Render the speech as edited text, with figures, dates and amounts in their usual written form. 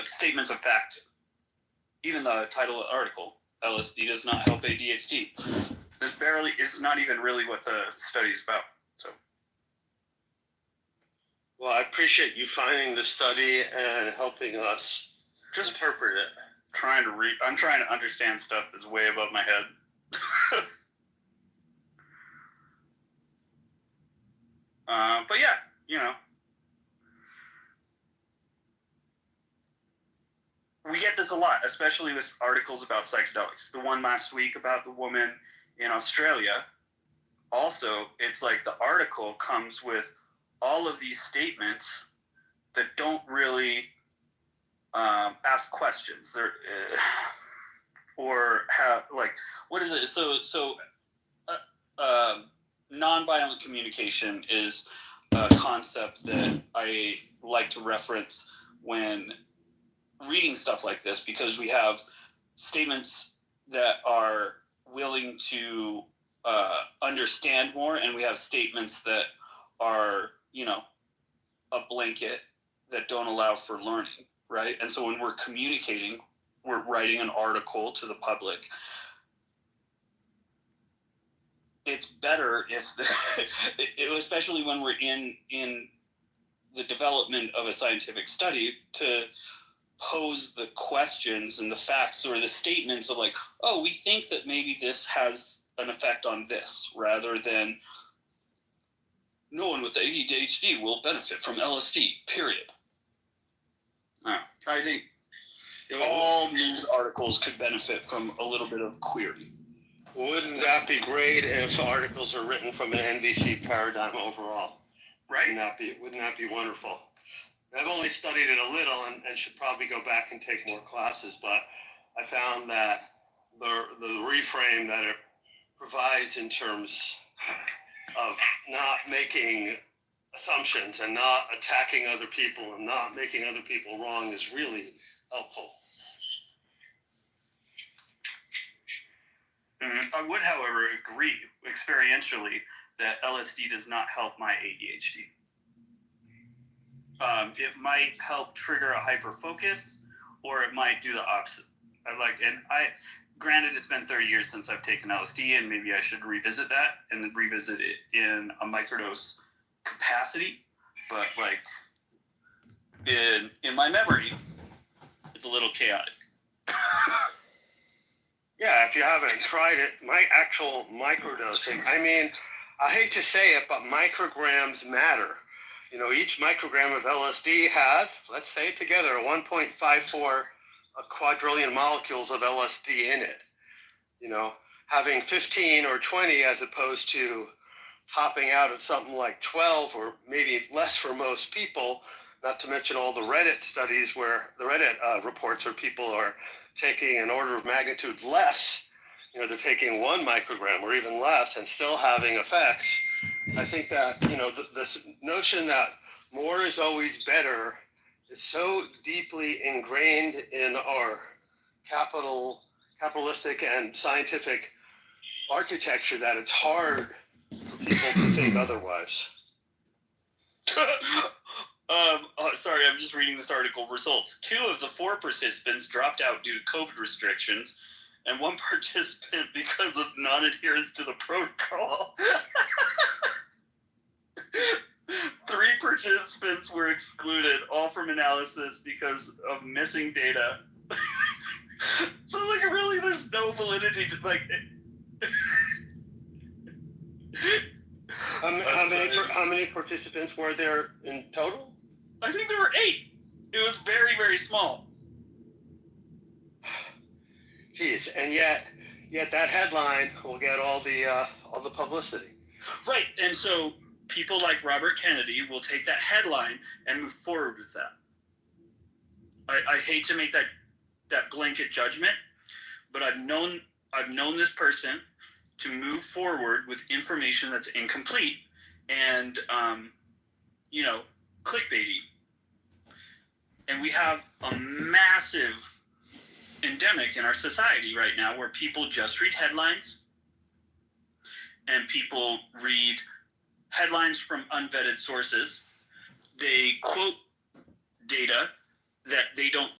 statements of fact. Even the title of the article, LSD does not help ADHD. This barely is not even really what the study is about. So, well, I appreciate you finding the study and helping us just interpret it. I'm trying to understand stuff that's way above my head. But yeah, we get this a lot, especially with articles about psychedelics. The one last week about the woman in Australia, also, it's like the article comes with all of these statements that don't really ask questions. They're or have, like, what is it? So nonviolent communication is a concept that I like to reference when reading stuff like this, because we have statements that are willing to understand more, and we have statements that are, a blanket that don't allow for learning, right? And so when we're communicating, we're writing an article to the public. It's better if, especially when we're in the development of a scientific study, to pose the questions and the facts or the statements of like, oh, we think that maybe this has an effect on this, rather than no one with ADHD will benefit from LSD, period. I think all news articles could benefit from a little bit of query. Wouldn't that be great if articles are written from an NVC paradigm overall? Right. Wouldn't that be wonderful? I've only studied it a little and should probably go back and take more classes, but I found that the reframe that it provides in terms of not making assumptions and not attacking other people and not making other people wrong is really helpful. I would, however, agree experientially that LSD does not help my ADHD. It might help trigger a hyperfocus, or it might do the opposite. Granted, it's been 30 years since I've taken LSD, and maybe I should revisit that and then revisit it in a microdose capacity. But like in my memory, it's a little chaotic. Yeah, if you haven't tried it, my actual microdosing. I mean, I hate to say it, but micrograms matter. Each microgram of LSD has, let's say it together, 1.54 quadrillion molecules of LSD in it. Having 15 or 20 as opposed to topping out at something like 12 or maybe less for most people, not to mention all the Reddit studies where the Reddit reports where people are taking an order of magnitude less. They're taking 1 microgram or even less and still having effects. I think that, this notion that more is always better is so deeply ingrained in our capitalistic and scientific architecture that it's hard for people to think otherwise. Sorry, I'm just reading this article. Results. 2 of the 4 participants dropped out due to COVID restrictions, and 1 participant because of non-adherence to the protocol. 3 participants were excluded, all from analysis because of missing data. So, really, there's no validity to, How many participants were there in total? I think there were 8. It was very, very small. Jeez, and yet that headline will get all the publicity. Right, and so people like Robert Kennedy will take that headline and move forward with that. I hate to make that blanket judgment, but I've known this person to move forward with information that's incomplete and clickbaity. And we have a massive endemic in our society right now where people just read headlines, and people read headlines from unvetted sources. They quote data that they don't